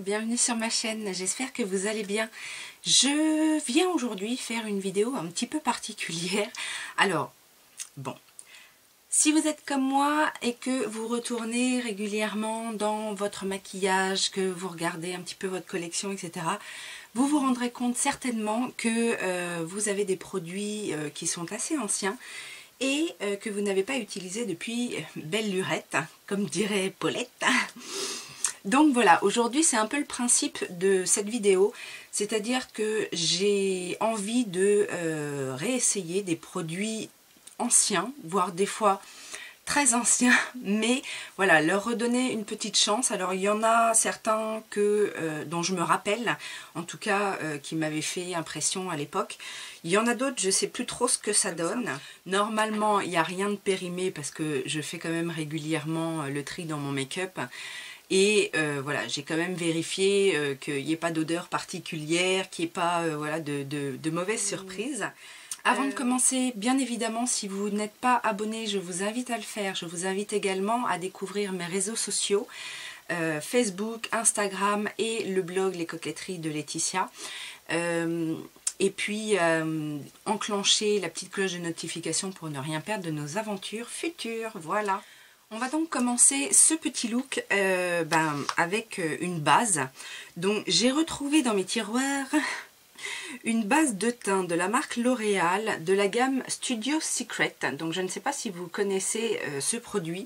bienvenue sur ma chaîne, j'espère que vous allez bien. Je viens aujourd'hui faire une vidéo un petit peu particulière. Alors, bon, si vous êtes comme moi et que vous retournez régulièrement dans votre maquillage, que vous regardez un petit peu votre collection, etc., vous vous rendrez compte certainement que vous avez des produits qui sont assez anciens et que vous n'avez pas utilisé depuis belle lurette, comme dirait Paulette. Donc voilà, aujourd'hui c'est un peu le principe de cette vidéo, c'est-à-dire que j'ai envie de réessayer des produits anciens, voire des fois très anciens, mais voilà, leur redonner une petite chance. Alors il y en a certains dont je me rappelle, en tout cas qui m'avaient fait impression à l'époque. Il y en a d'autres, je ne sais plus trop ce que ça donne. Normalement, il n'y a rien de périmé parce que je fais quand même régulièrement le tri dans mon make-up. Et voilà, j'ai quand même vérifié qu'il n'y ait pas d'odeur particulière, qu'il n'y ait pas voilà, de mauvaises surprises. Avant de commencer, bien évidemment, si vous n'êtes pas abonné, je vous invite à le faire. Je vous invite également à découvrir mes réseaux sociaux, Facebook, Instagram et le blog Les Coquetteries de Laetitia. Et puis enclencher la petite cloche de notification pour ne rien perdre de nos aventures futures. Voilà. On va donc commencer ce petit look avec une base. Donc j'ai retrouvé dans mes tiroirs une base de teint de la marque L'Oréal de la gamme Studio Secret. Donc je ne sais pas si vous connaissez ce produit,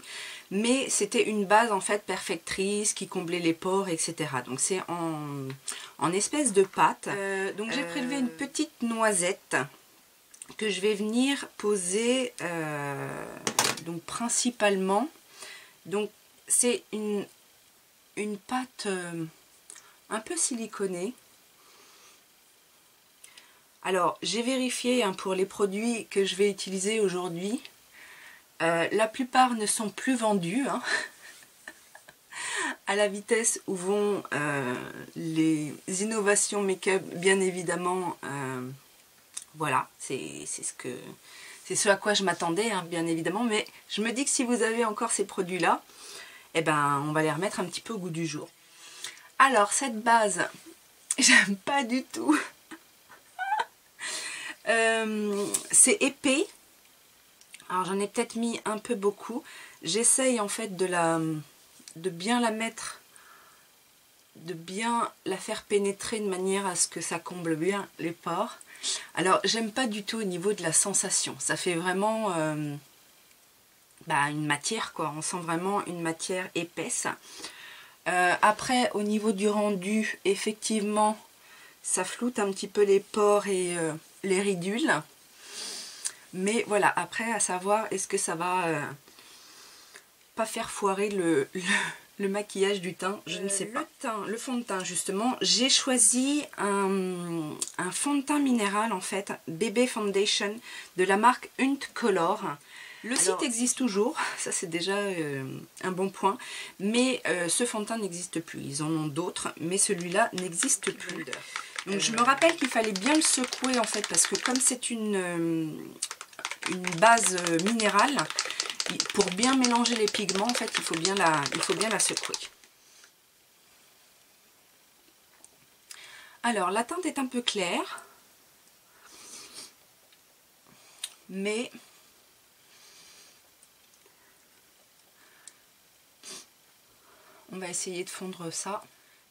mais c'était une base en fait perfectrice qui comblait les pores, etc. Donc c'est en espèce de pâte. Donc j'ai prélevé une petite noisette que je vais venir poser donc principalement. Donc c'est une pâte un peu siliconée. Alors j'ai vérifié pour les produits que je vais utiliser aujourd'hui, la plupart ne sont plus vendus à la vitesse où vont les innovations make-up, bien évidemment. Voilà, c'est ce à quoi je m'attendais, bien évidemment, mais je me dis que si vous avez encore ces produits-là, eh ben, on va les remettre un petit peu au goût du jour. Alors, cette base, j'aime pas du tout. C'est épais. Alors, j'en ai peut-être mis un peu beaucoup. J'essaye en fait de bien la mettre, de bien la faire pénétrer de manière à ce que ça comble bien les pores. Alors j'aime pas du tout au niveau de la sensation, ça fait vraiment une matière quoi, on sent vraiment une matière épaisse. Après au niveau du rendu, effectivement ça floute un petit peu les pores et les ridules, mais voilà, après à savoir est-ce que ça va pas faire foirer le maquillage du teint, je ne sais pas. Le fond de teint justement, j'ai choisi un fond de teint minéral en fait, Bébé Foundation de la marque Hunt Color. Le site existe toujours, ça c'est déjà un bon point, mais ce fond de teint n'existe plus. Ils en ont d'autres, mais celui-là n'existe plus. Donc je me rappelle qu'il fallait bien le secouer en fait, parce que comme c'est une base minérale, pour bien mélanger les pigments, en fait, il faut bien la secouer. Alors, la teinte est un peu claire, mais on va essayer de fondre ça.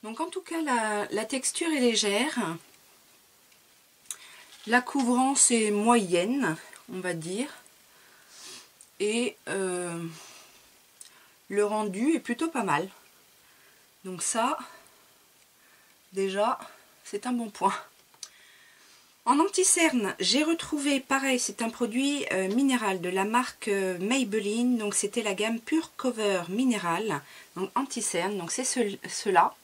Donc, en tout cas, la texture est légère. La couvrance est moyenne, on va dire. Et le rendu est plutôt pas mal. Donc ça, déjà, c'est un bon point. En anti-cerne, j'ai retrouvé, pareil, c'est un produit minéral de la marque Maybelline. Donc c'était la gamme Pure Cover Minéral, donc anti-cerne. Donc c'est cela.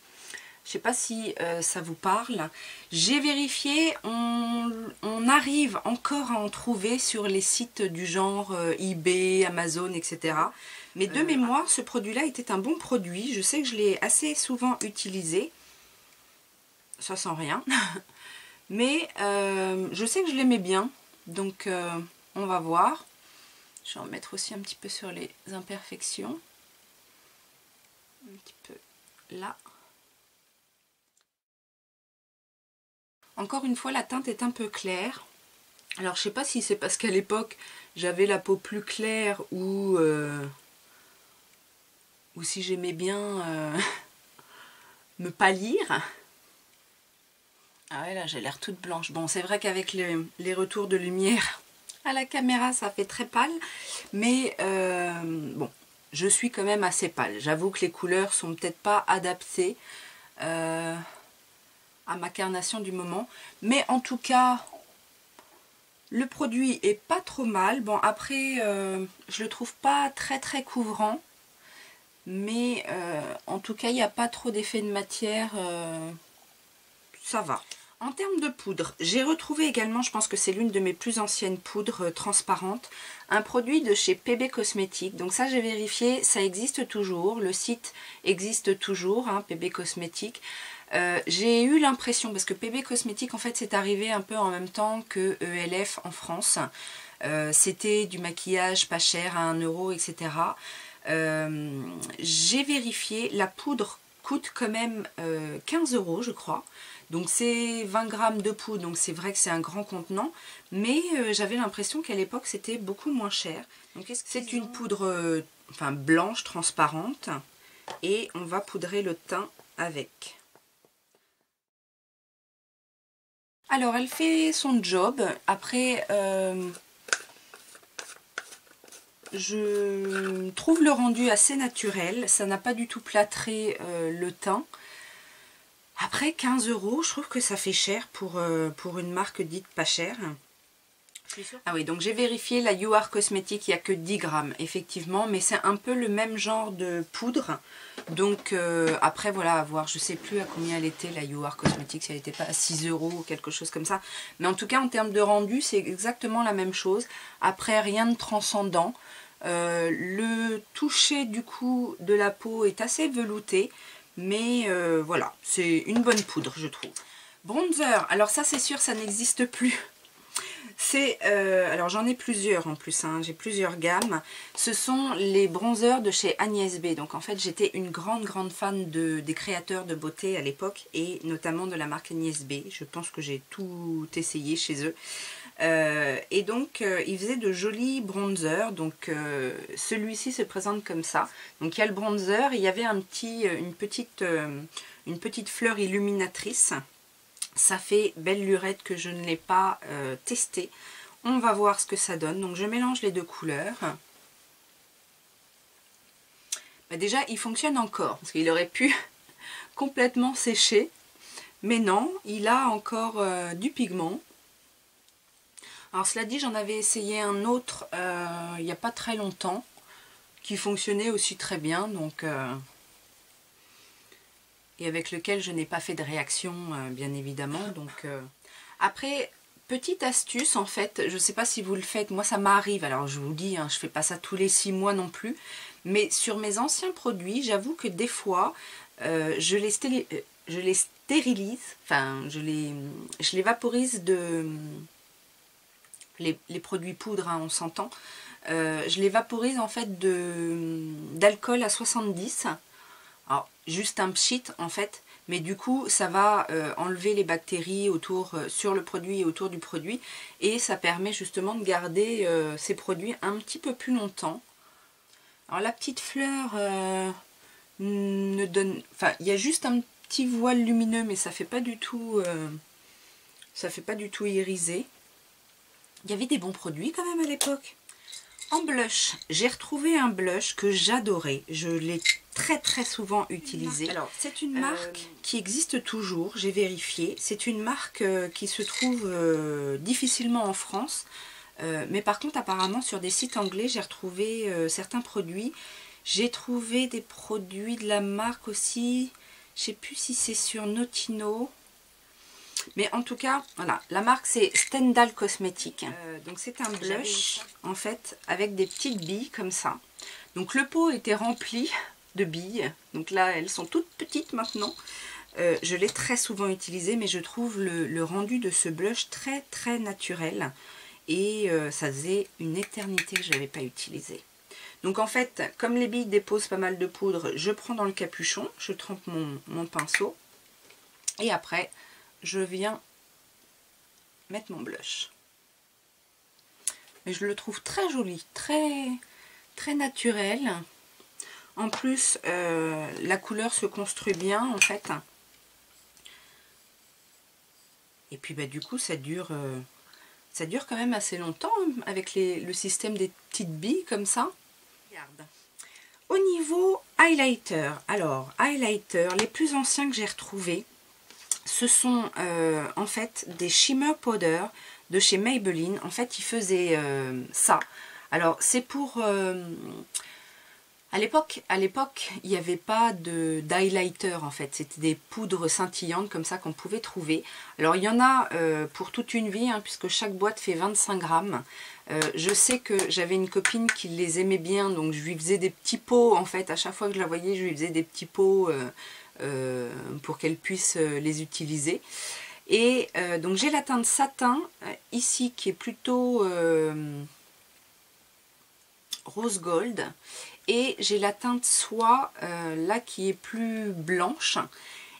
Je ne sais pas si ça vous parle. J'ai vérifié, on arrive encore à en trouver sur les sites du genre eBay, Amazon, etc. Mais de mémoire, ce produit-là était un bon produit. Je sais que je l'ai assez souvent utilisé. Ça sent rien. Mais je sais que je l'aimais bien. Donc on va voir. Je vais en mettre aussi un petit peu sur les imperfections. Un petit peu là. Encore une fois, la teinte est un peu claire. Alors je sais pas si c'est parce qu'à l'époque j'avais la peau plus claire ou si j'aimais bien me pâlir. Ah ouais, là j'ai l'air toute blanche. Bon, c'est vrai qu'avec les retours de lumière à la caméra ça fait très pâle, mais bon, je suis quand même assez pâle. J'avoue que les couleurs sont peut-être pas adaptées à ma carnation du moment, mais en tout cas le produit est pas trop mal. Bon, après je le trouve pas très couvrant, mais en tout cas il n'y a pas trop d'effet de matière, ça va. En termes de poudre, j'ai retrouvé également, je pense que c'est l'une de mes plus anciennes poudres transparentes, un produit de chez PB Cosmétiques. Donc ça j'ai vérifié, ça existe toujours, le site existe toujours, hein, PB Cosmétiques. J'ai eu l'impression, parce que PB Cosmétiques en fait c'est arrivé un peu en même temps que ELF en France. C'était du maquillage pas cher à 1 €, etc. J'ai vérifié, la poudre coûte quand même 15 € je crois. Donc c'est 20 grammes de poudre, donc c'est vrai que c'est un grand contenant, mais j'avais l'impression qu'à l'époque c'était beaucoup moins cher. C'est une poudre enfin, blanche, transparente, et on va poudrer le teint avec. Alors elle fait son job, après je trouve le rendu assez naturel, ça n'a pas du tout plâtré le teint. Après 15 €, je trouve que ça fait cher pour une marque dite pas chère. Ah oui, donc j'ai vérifié, la You Are Cosmetics, il n'y a que 10 grammes, effectivement, mais c'est un peu le même genre de poudre. Donc après, voilà, à voir, je sais plus à combien elle était, la You Are Cosmetics, elle n'était pas à 6 € ou quelque chose comme ça. Mais en tout cas, en termes de rendu, c'est exactement la même chose. Après, rien de transcendant. Le toucher du coup de la peau est assez velouté. Mais voilà, c'est une bonne poudre, je trouve. Bronzer, alors ça c'est sûr, ça n'existe plus. C'est, alors j'en ai plusieurs en plus, hein, j'ai plusieurs gammes. Ce sont les bronzers de chez Agnès B. Donc en fait j'étais une grande fan des créateurs de beauté à l'époque, et notamment de la marque Agnès B. Je pense que j'ai tout essayé chez eux. Et donc ils faisaient de jolis bronzers. Donc celui-ci se présente comme ça. Donc il y a le bronzer, il y avait une petite fleur illuminatrice. Ça fait belle lurette que je ne l'ai pas testé. On va voir ce que ça donne. Donc je mélange les deux couleurs. Bah déjà il fonctionne encore, parce qu'il aurait pu complètement sécher, mais non, il a encore du pigment. Alors cela dit, j'en avais essayé un autre il n'y a pas très longtemps, qui fonctionnait aussi très bien, donc et avec lequel je n'ai pas fait de réaction, bien évidemment. Donc après, petite astuce en fait, je ne sais pas si vous le faites, moi ça m'arrive, alors je vous dis, hein, je ne fais pas ça tous les 6 mois non plus, mais sur mes anciens produits, j'avoue que des fois, je les stérilise, enfin je les vaporise de... Les produits poudre, hein, on s'entend. Je les vaporise en fait d'alcool à 70. Alors, juste un pchit en fait, mais du coup ça va enlever les bactéries autour, sur le produit et autour du produit, et ça permet justement de garder ces produits un petit peu plus longtemps. Alors la petite fleur ne donne... Enfin, il y a juste un petit voile lumineux, mais ça fait pas du tout... irisé. Il y avait des bons produits quand même à l'époque. En blush, j'ai retrouvé un blush que j'adorais. Je l'ai très souvent utilisé. Alors, c'est une marque qui existe toujours, j'ai vérifié. C'est une marque qui se trouve difficilement en France. Mais par contre, apparemment, sur des sites anglais, j'ai retrouvé certains produits. J'ai trouvé des produits de la marque aussi. Je ne sais plus si c'est sur Notino. Mais en tout cas, voilà, la marque c'est Stendhal Cosmetics. Donc c'est un blush en fait avec des petites billes comme ça. Donc le pot était rempli de billes. Donc là elles sont toutes petites maintenant. Je l'ai très souvent utilisé, mais je trouve le rendu de ce blush très naturel. Et ça faisait une éternité que je ne l'avais pas utilisé. Donc en fait, comme les billes déposent pas mal de poudre, je prends dans le capuchon, je trempe mon pinceau. Et après... je viens mettre mon blush. Mais je le trouve très joli, très naturel. En plus, la couleur se construit bien en fait. Et puis bah, du coup, ça dure quand même assez longtemps hein, avec le système des petites billes comme ça. Regarde. Au niveau highlighter, alors highlighter, les plus anciens que j'ai retrouvés, ce sont en fait des shimmer powder de chez Maybelline. En fait, ils faisaient ça. Alors, c'est pour... à l'époque, il n'y avait pas d'highlighter en fait. C'était des poudres scintillantes comme ça qu'on pouvait trouver. Alors, il y en a pour toute une vie, hein, puisque chaque boîte fait 25 grammes. Je sais que j'avais une copine qui les aimait bien, donc je lui faisais des petits pots en fait. À chaque fois que je la voyais, je lui faisais des petits pots pour qu'elle puisse les utiliser. Et donc j'ai la teinte satin ici qui est plutôt rose gold, et j'ai la teinte soie là qui est plus blanche.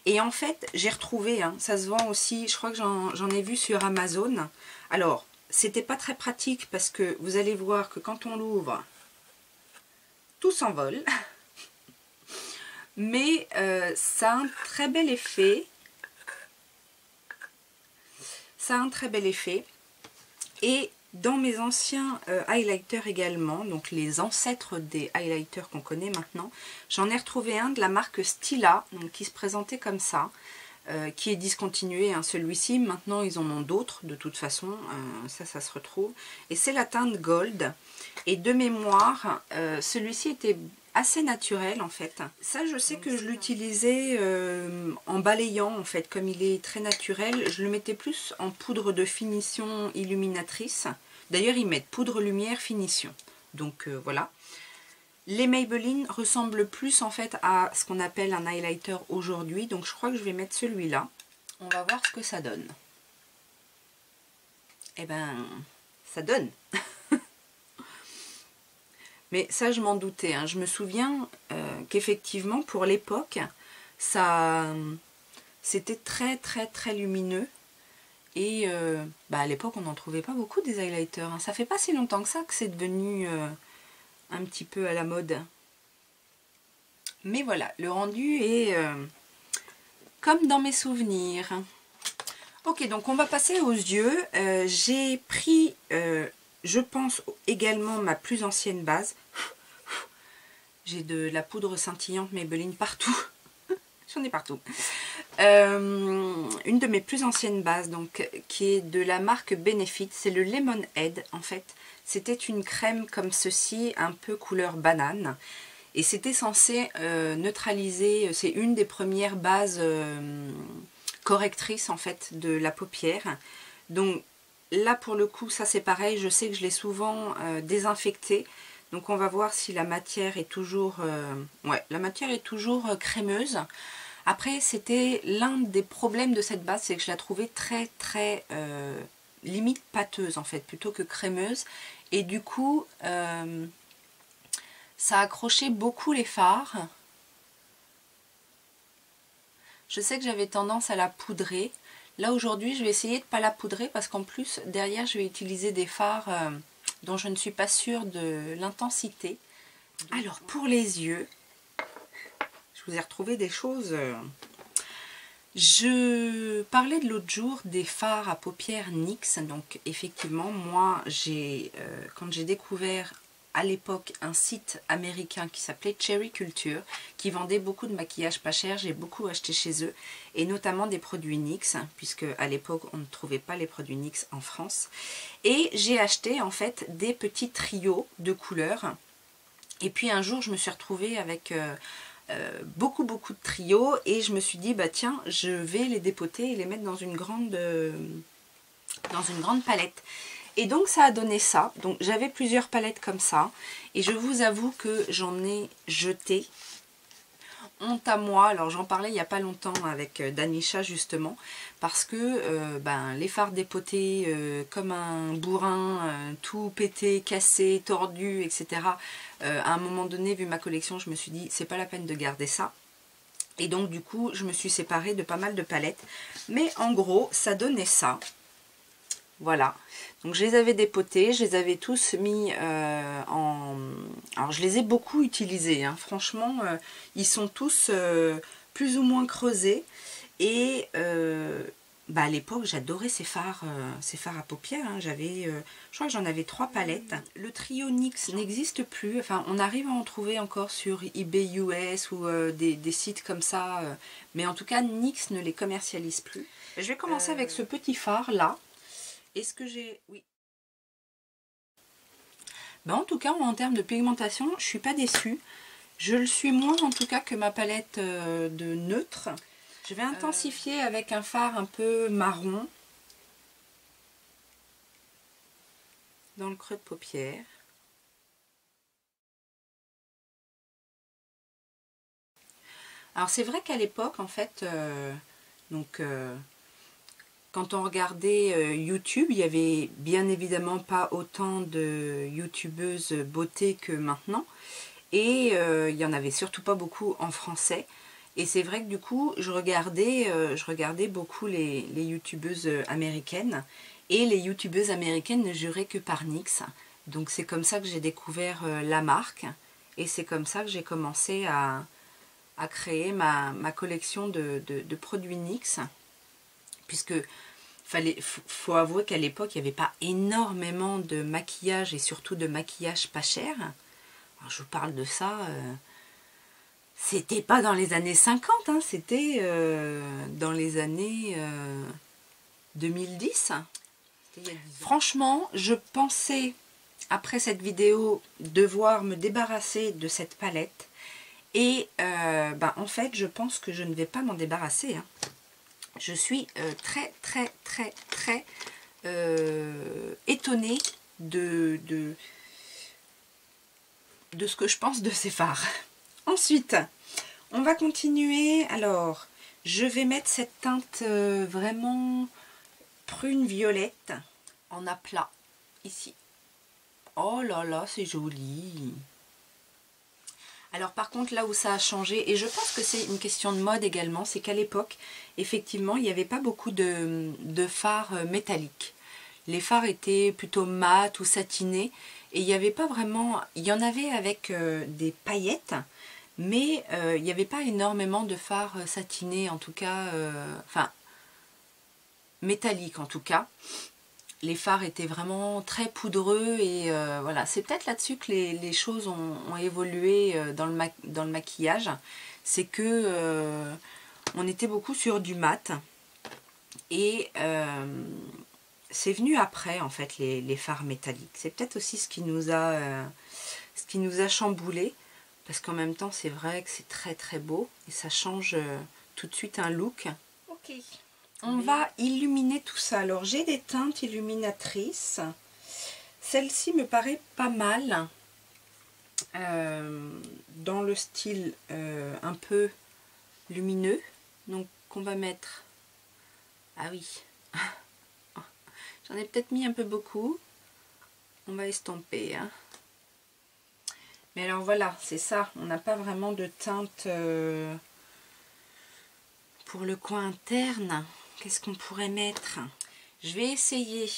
Et en fait j'ai retrouvé, hein, ça se vend aussi, je crois que j'en ai vu sur Amazon. Alors c'était pas très pratique parce que vous allez voir que quand on l'ouvre, tout s'envole. Mais ça a un très bel effet. Ça a un très bel effet. Et dans mes anciens highlighters également, donc les ancêtres des highlighters qu'on connaît maintenant, j'en ai retrouvé un de la marque Stila, donc qui se présentait comme ça, qui est discontinué, hein, celui-ci. Maintenant, ils en ont d'autres, de toute façon, ça se retrouve. Et c'est la teinte Gold. Et de mémoire, celui-ci était assez naturel, en fait. Ça, je sais que je l'utilisais en balayant, en fait, comme il est très naturel. Je le mettais plus en poudre de finition illuminatrice. D'ailleurs, ils mettent poudre lumière finition. Donc, voilà. Les Maybelline ressemblent plus en fait à ce qu'on appelle un highlighter aujourd'hui. Donc je crois que je vais mettre celui-là. On va voir ce que ça donne. Eh ben, ça donne. Mais ça, je m'en doutais. Hein. Je me souviens qu'effectivement, pour l'époque, ça, c'était très lumineux. Et bah, à l'époque, on n'en trouvait pas beaucoup des highlighters. Hein. Ça fait pas si longtemps que ça que c'est devenu... un petit peu à la mode. Mais voilà, le rendu est comme dans mes souvenirs. Ok, donc on va passer aux yeux. J'ai pris, je pense, également ma plus ancienne base. J'ai de la poudre scintillante Maybelline partout. J'en ai partout. Une de mes plus anciennes bases, donc, qui est de la marque Benefit. C'est le Lemonhead, en fait. C'était une crème comme ceci, un peu couleur banane. Et c'était censé neutraliser, c'est une des premières bases correctrices en fait de la paupière. Donc là pour le coup, ça c'est pareil, je sais que je l'ai souvent désinfecté. Donc on va voir si la matière est toujours, ouais, la matière est toujours crémeuse. Après c'était l'un des problèmes de cette base, c'est que je la trouvais très limite pâteuse en fait, plutôt que crémeuse. Et du coup, ça accrochait beaucoup les fards. Je sais que j'avais tendance à la poudrer. Là aujourd'hui, je vais essayer de ne pas la poudrer parce qu'en plus, derrière, je vais utiliser des fards dont je ne suis pas sûre de l'intensité. Alors, pour les yeux, je vous ai retrouvé des choses... Je parlais de l'autre jour des fards à paupières NYX, donc effectivement moi quand j'ai découvert à l'époque un site américain qui s'appelait Cherry Culture, qui vendait beaucoup de maquillage pas cher, j'ai beaucoup acheté chez eux, et notamment des produits NYX, puisque à l'époque on ne trouvait pas les produits NYX en France, et j'ai acheté en fait des petits trios de couleurs, et puis un jour je me suis retrouvée avec... beaucoup de trios et je me suis dit bah tiens je vais les dépoter et les mettre dans une grande palette, et donc ça a donné ça. Donc j'avais plusieurs palettes comme ça et je vous avoue que j'en ai jeté, honte à moi. Alors j'en parlais il n'y a pas longtemps avec Danisha justement, parce que ben, les fards dépotés comme un bourrin, tout pété, cassé, tordu, etc. À un moment donné, vu ma collection, je me suis dit c'est pas la peine de garder ça. Et donc du coup, je me suis séparée de pas mal de palettes. Mais en gros, ça donnait ça. Voilà, donc je les avais dépotés, je les avais tous mis en... Alors je les ai beaucoup utilisés, hein. Franchement, ils sont tous plus ou moins creusés. Et à l'époque, j'adorais ces fards à paupières, hein. Je crois que j'en avais 3 palettes. Le trio NYX n'existe plus, enfin on arrive à en trouver encore sur eBay US ou des sites comme ça, mais en tout cas NYX ne les commercialise plus. Je vais commencer avec ce petit fard là. Est-ce que j'ai... Oui. En tout cas, en termes de pigmentation, je suis pas déçue. Je le suis moins en tout cas que ma palette de neutre. Je vais intensifier avec un fard un peu marron dans le creux de paupière. Alors c'est vrai qu'à l'époque, en fait, quand on regardait YouTube, il n'y avait bien évidemment pas autant de youtubeuses beauté que maintenant. Et il n'y en avait surtout pas beaucoup en français. Et c'est vrai que du coup, je regardais beaucoup les youtubeuses américaines. Et les youtubeuses américaines ne juraient que par NYX. Donc c'est comme ça que j'ai découvert la marque. Et c'est comme ça que j'ai commencé à créer ma collection de produits NYX. Puisque faut avouer qu'à l'époque, il n'y avait pas énormément de maquillage et surtout de maquillage pas cher. Alors, je vous parle de ça, c'était pas dans les années 50, hein, c'était dans les années 2010. Franchement, je pensais, après cette vidéo, devoir me débarrasser de cette palette. Et en fait, je pense que je ne vais pas m'en débarrasser, hein. Je suis très étonnée de ce que je pense de ces fards. Ensuite, on va continuer. Alors, je vais mettre cette teinte vraiment prune violette en aplat, ici. Oh là là, c'est joli. Alors par contre, là où ça a changé, et je pense que c'est une question de mode également, c'est qu'à l'époque, effectivement, il n'y avait pas beaucoup de fards métalliques. Les fards étaient plutôt mat ou satinés, et il n'y avait pas vraiment... Il y en avait avec des paillettes, mais il n'y avait pas énormément de fards satinés, en tout cas... Enfin, métalliques en tout cas. Les fards étaient vraiment très poudreux et voilà, c'est peut-être là-dessus que les choses ont évolué dans le maquillage. C'est que on était beaucoup sur du mat et c'est venu après en fait les fards métalliques. C'est peut-être aussi ce qui nous a chamboulé, parce qu'en même temps c'est vrai que c'est très beau et ça change tout de suite un look. Ok. On va illuminer tout ça. Alors j'ai des teintes illuminatrices. Celle-ci me paraît pas mal. Dans le style un peu lumineux. Donc on va mettre... Ah oui. J'en ai peut-être mis un peu beaucoup. On va estomper, hein. Mais alors voilà, c'est ça. On n'a pas vraiment de teinte pour le coin interne. Qu'est-ce qu'on pourrait mettre? Je vais essayer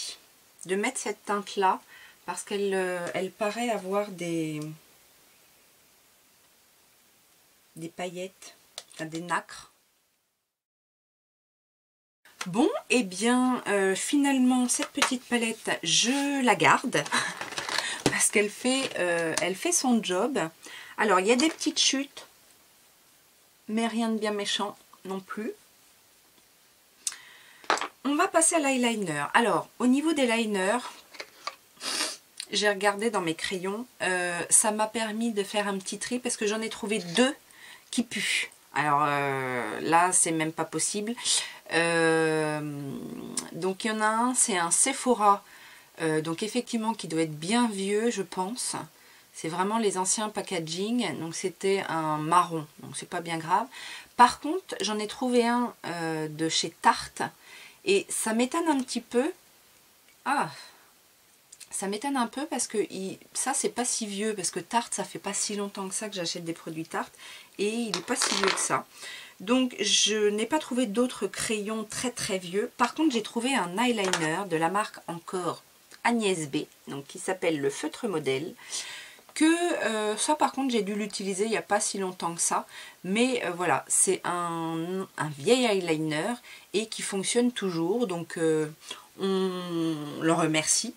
de mettre cette teinte là parce qu'elle elle paraît avoir des paillettes, enfin des nacres. Bon, et bien finalement cette petite palette je la garde parce qu'elle elle fait son job. Alors il y a des petites chutes, mais rien de bien méchant non plus. On va passer à l'eyeliner. Alors, au niveau des liners, j'ai regardé dans mes crayons. Ça m'a permis de faire un petit tri parce que j'en ai trouvé 2 qui puent. Alors là, c'est même pas possible. Donc, il y en a un, c'est un Sephora. Donc, effectivement, qui doit être bien vieux, je pense. C'est vraiment les anciens packaging. Donc, c'était un marron. Donc, c'est pas bien grave. Par contre, j'en ai trouvé un de chez Tarte. Et ça m'étonne un petit peu. Ah, Ça m'étonne un peu parce que ça c'est pas si vieux, parce que Tarte ça fait pas si longtemps que ça que j'achète des produits Tarte et il n'est pas si vieux que ça. Donc je n'ai pas trouvé d'autres crayons très vieux. Par contre j'ai trouvé un eyeliner de la marque encore Agnès B, donc qui s'appelle le feutre modèle. Que ça par contre j'ai dû l'utiliser il n'y a pas si longtemps que ça, mais voilà, c'est un vieil eyeliner et qui fonctionne toujours, donc on le remercie.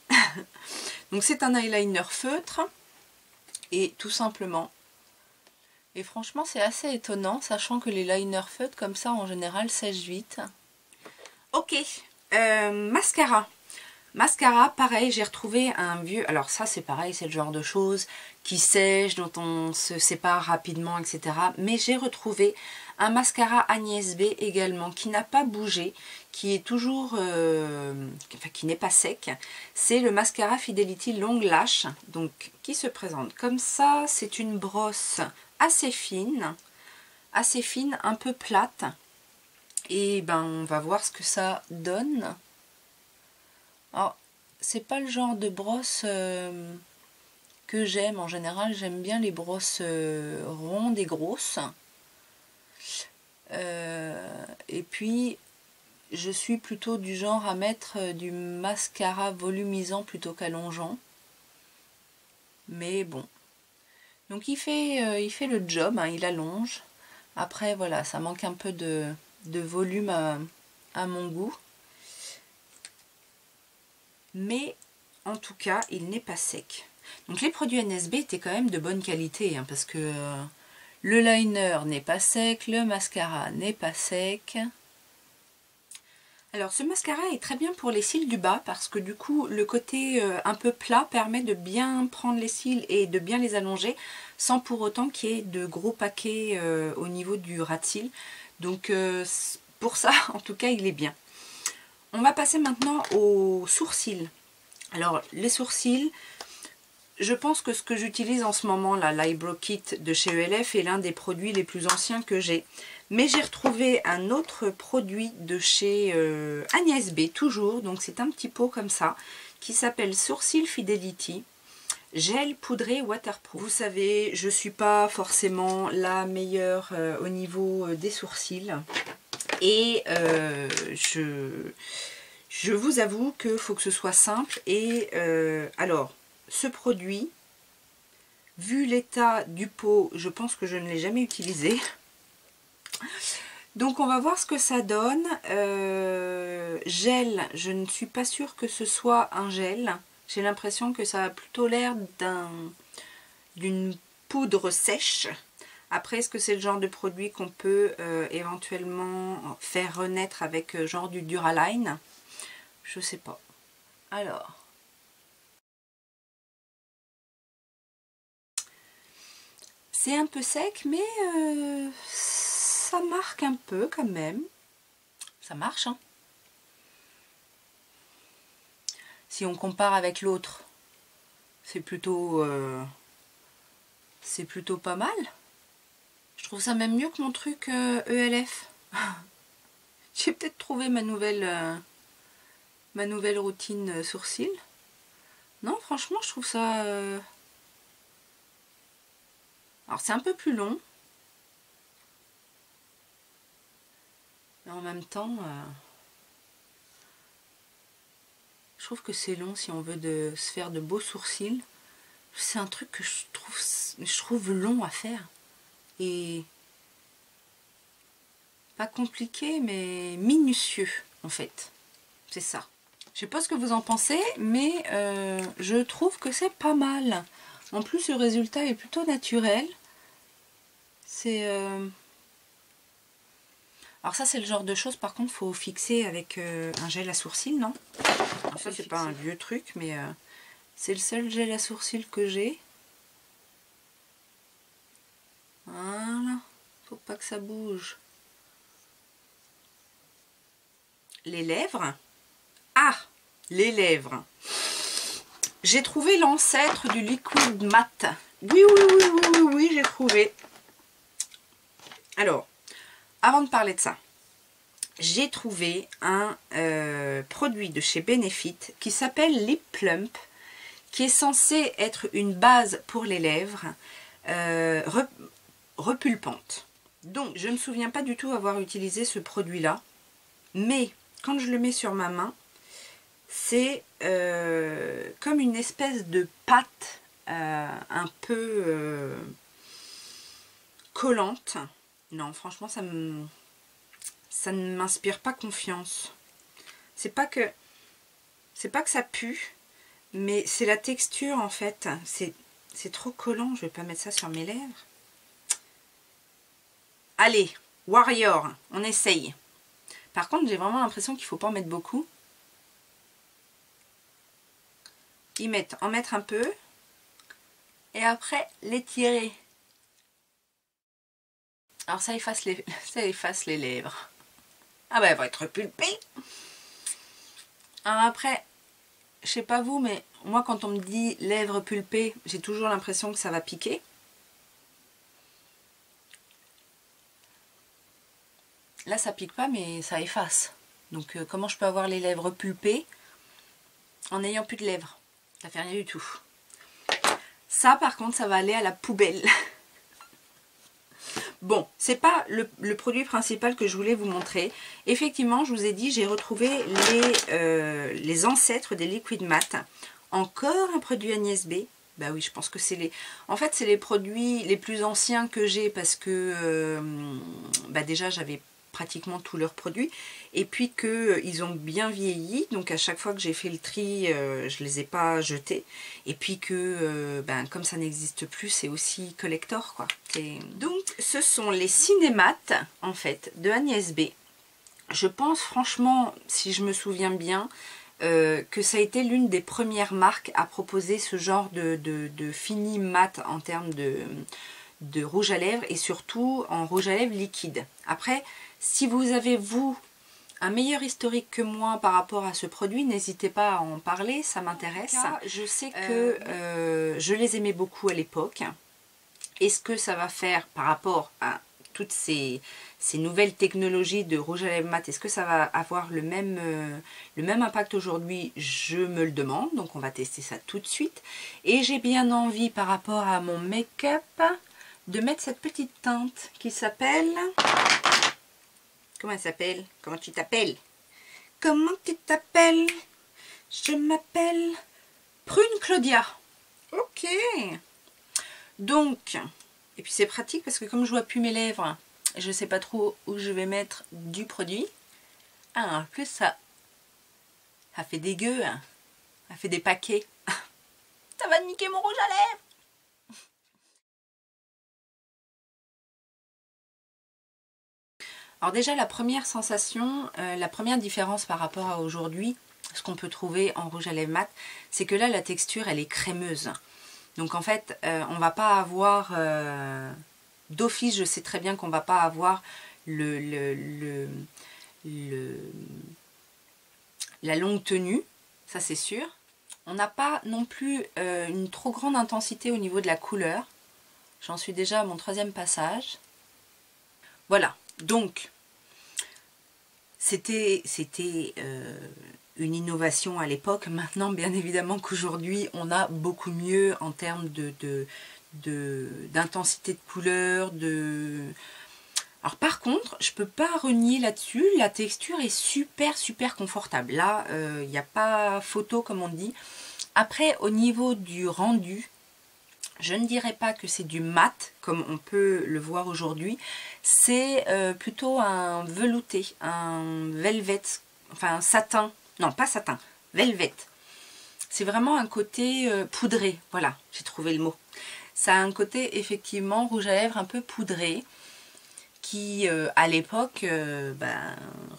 Donc c'est un eyeliner feutre et tout simplement, et franchement c'est assez étonnant sachant que les liners feutres comme ça en général sèchent vite. Ok, mascara. Mascara, pareil, j'ai retrouvé un vieux... Alors ça, c'est pareil, c'est le genre de choses qui sèchent, dont on se sépare rapidement, etc. Mais j'ai retrouvé un mascara Agnès B également, qui n'a pas bougé, qui est toujours... enfin, qui n'est pas sec. C'est le mascara Fidelity Long Lash, donc qui se présente comme ça. C'est une brosse assez fine, un peu plate. Et ben, on va voir ce que ça donne. Alors, c'est pas le genre de brosse que j'aime. En général, j'aime bien les brosses rondes et grosses. Et puis, je suis plutôt du genre à mettre du mascara volumisant plutôt qu'allongeant. Mais bon. Donc, il fait le job, hein, il allonge. Après, voilà, ça manque un peu de volume à mon goût. Mais en tout cas il n'est pas sec. Donc les produits NSB étaient quand même de bonne qualité, hein, parce que le liner n'est pas sec, le mascara n'est pas sec. Alors ce mascara est très bien pour les cils du bas parce que du coup le côté un peu plat permet de bien prendre les cils et de bien les allonger sans pour autant qu'il y ait de gros paquets au niveau du ras de cils. Donc pour ça en tout cas il est bien. On va passer maintenant aux sourcils. Alors, les sourcils, je pense que ce que j'utilise en ce moment, là, l'Eyebrow Kit de chez ELF, est l'un des produits les plus anciens que j'ai. Mais j'ai retrouvé un autre produit de chez Agnès B, toujours, donc c'est un petit pot comme ça, qui s'appelle Sourcil Fidelity. Gel poudré waterproof. Vous savez, je ne suis pas forcément la meilleure au niveau des sourcils. Et je vous avoue qu'il faut que ce soit simple. Et alors, ce produit, vu l'état du pot, je pense que je ne l'ai jamais utilisé. Donc on va voir ce que ça donne. Gel, je ne suis pas sûre que ce soit un gel. J'ai l'impression que ça a plutôt l'air d'une poudre sèche. Après, est-ce que c'est le genre de produit qu'on peut éventuellement faire renaître avec genre du Duraline? Je sais pas. Alors. C'est un peu sec, mais ça marque un peu quand même. Ça marche, hein. Si on compare avec l'autre, c'est plutôt pas mal. Je trouve ça même mieux que mon truc ELF. J'ai peut-être trouvé ma nouvelle routine sourcils. Non, franchement, je trouve ça... Alors, c'est un peu plus long. Mais en même temps, je trouve que c'est long si on veut se faire de beaux sourcils. C'est un truc que je trouve long à faire. Et pas compliqué, mais minutieux, en fait. C'est ça. Je sais pas ce que vous en pensez, mais je trouve que c'est pas mal. En plus, le résultat est plutôt naturel. C'est... Alors ça, c'est le genre de choses, par contre, faut fixer avec un gel à sourcils, non? Alors ça, c'est pas un vieux truc, mais c'est le seul gel à sourcils que j'ai. Voilà. Faut pas que ça bouge. Les lèvres. Ah, les lèvres. J'ai trouvé l'ancêtre du liquid mat. Oui, j'ai trouvé. Alors, avant de parler de ça, j'ai trouvé un produit de chez Benefit qui s'appelle Lip Plump, qui est censé être une base pour les lèvres repulpante. Donc je ne me souviens pas du tout avoir utilisé ce produit là, mais quand je le mets sur ma main, c'est comme une espèce de pâte un peu collante. Non, franchement, ça ne m'inspire pas confiance. C'est pas que ça pue, mais c'est la texture en fait. C'est trop collant. Je vais pas mettre ça sur mes lèvres. Allez, Warrior, on essaye. Par contre, j'ai vraiment l'impression qu'il faut pas en mettre beaucoup. En mettre un peu et après l'étirer. Alors ça efface les lèvres. Ah bah elle va être pulpée. Alors après, je sais pas vous, mais moi quand on me dit lèvres pulpées, j'ai toujours l'impression que ça va piquer. Là ça pique pas mais ça efface. Donc comment je peux avoir les lèvres pulpées en n'ayant plus de lèvres? Ça fait rien du tout. Ça par contre ça va aller à la poubelle. Bon, c'est pas le produit principal que je voulais vous montrer. Effectivement, je vous ai dit, j'ai retrouvé les ancêtres des Liquid Matte. Encore un produit Agnès B. Bah oui, je pense que c'est les... En fait, c'est les produits les plus anciens que j'ai parce que déjà, j'avais pratiquement tous leurs produits. Et puis qu'ils ont bien vieilli. Donc, à chaque fois que j'ai fait le tri, je les ai pas jetés. Et puis que, comme ça n'existe plus, c'est aussi collector, quoi. Donc, ce sont les Cinémates, en fait, de Agnès B. Je pense, franchement, si je me souviens bien... que ça a été l'une des premières marques à proposer ce genre de fini mat en termes de rouge à lèvres et surtout en rouge à lèvres liquide. Après, si vous avez vous un meilleur historique que moi par rapport à ce produit, n'hésitez pas à en parler, ça m'intéresse. Je sais que je les aimais beaucoup à l'époque. Est-ce que ça va faire par rapport à toutes ces nouvelles technologies de rouge à lèvres mat, est-ce que ça va avoir le même impact aujourd'hui? Je me le demande, donc on va tester ça tout de suite. Et j'ai bien envie par rapport à mon make-up de mettre cette petite teinte qui s'appelle... Comment elle s'appelle? Comment tu t'appelles? Comment tu t'appelles? Je m'appelle Prune Claudia. Ok. Donc... Et puis c'est pratique parce que comme je vois plus mes lèvres, je ne sais pas trop où je vais mettre du produit. Ah, en plus ça fait dégueu, hein. Ça fait des paquets. Ça va niquer mon rouge à lèvres. Alors déjà la première sensation, la première différence par rapport à aujourd'hui, ce qu'on peut trouver en rouge à lèvres mat, c'est que là la texture elle est crémeuse. Donc en fait, on va pas avoir, d'office, je sais très bien qu'on va pas avoir la longue tenue, ça c'est sûr. On n'a pas non plus une trop grande intensité au niveau de la couleur. J'en suis déjà à mon 3e passage. Voilà, donc c'était une innovation à l'époque. Maintenant, bien évidemment qu'aujourd'hui, on a beaucoup mieux en termes d'intensité de couleur. Alors par contre, je peux pas renier là-dessus, la texture est super confortable. Là, il n'y a pas photo comme on dit. Après, au niveau du rendu, je ne dirais pas que c'est du mat, comme on peut le voir aujourd'hui. C'est plutôt un velouté, un velvet, enfin un satin. Non, pas satin, velvet. C'est vraiment un côté poudré. Voilà, j'ai trouvé le mot. Ça a un côté effectivement rouge à lèvres un peu poudré qui à l'époque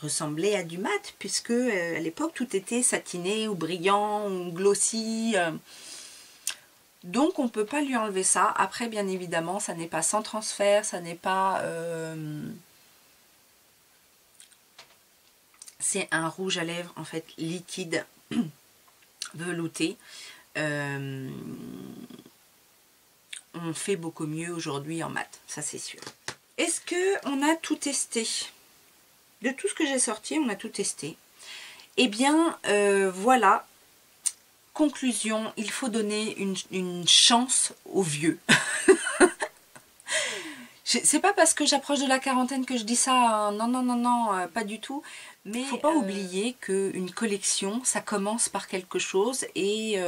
ressemblait à du mat puisque à l'époque tout était satiné ou brillant ou glossy. Donc on ne peut pas lui enlever ça. Après bien évidemment ça n'est pas sans transfert, ça n'est pas... C'est un rouge à lèvres en fait liquide, velouté. On fait beaucoup mieux aujourd'hui en mat, ça c'est sûr. Est-ce qu'on a tout testé? De tout ce que j'ai sorti, on a tout testé. Eh bien voilà, conclusion, il faut donner une chance aux vieux. C'est pas parce que j'approche de la quarantaine que je dis ça, hein. Non, non, non, non, pas du tout. Mais il ne faut pas oublier qu'une collection, ça commence par quelque chose et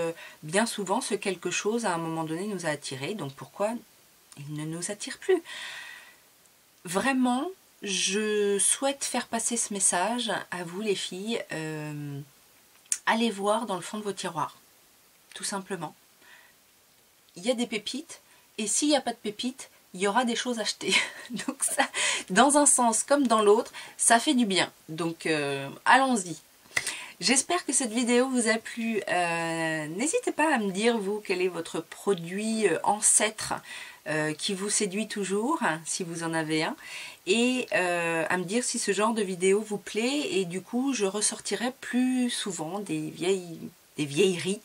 bien souvent, ce quelque chose, à un moment donné, nous a attirés. Donc pourquoi il ne nous attire plus? Vraiment, je souhaite faire passer ce message à vous les filles. Allez voir dans le fond de vos tiroirs, tout simplement. Il y a des pépites et s'il n'y a pas de pépites, il y aura des choses achetées. Donc ça, dans un sens comme dans l'autre, ça fait du bien. Donc allons-y. J'espère que cette vidéo vous a plu. N'hésitez pas à me dire, vous, quel est votre produit ancêtre qui vous séduit toujours, si vous en avez un. Et à me dire si ce genre de vidéo vous plaît. Et du coup, je ressortirai plus souvent des vieilleries.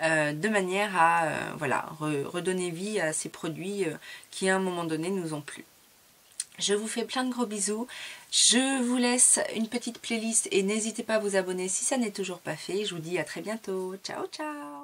De manière à voilà, redonner vie à ces produits qui à un moment donné nous ont plu. Je vous fais plein de gros bisous, je vous laisse une petite playlist et n'hésitez pas à vous abonner si ça n'est toujours pas fait. Je vous dis à très bientôt, ciao ciao.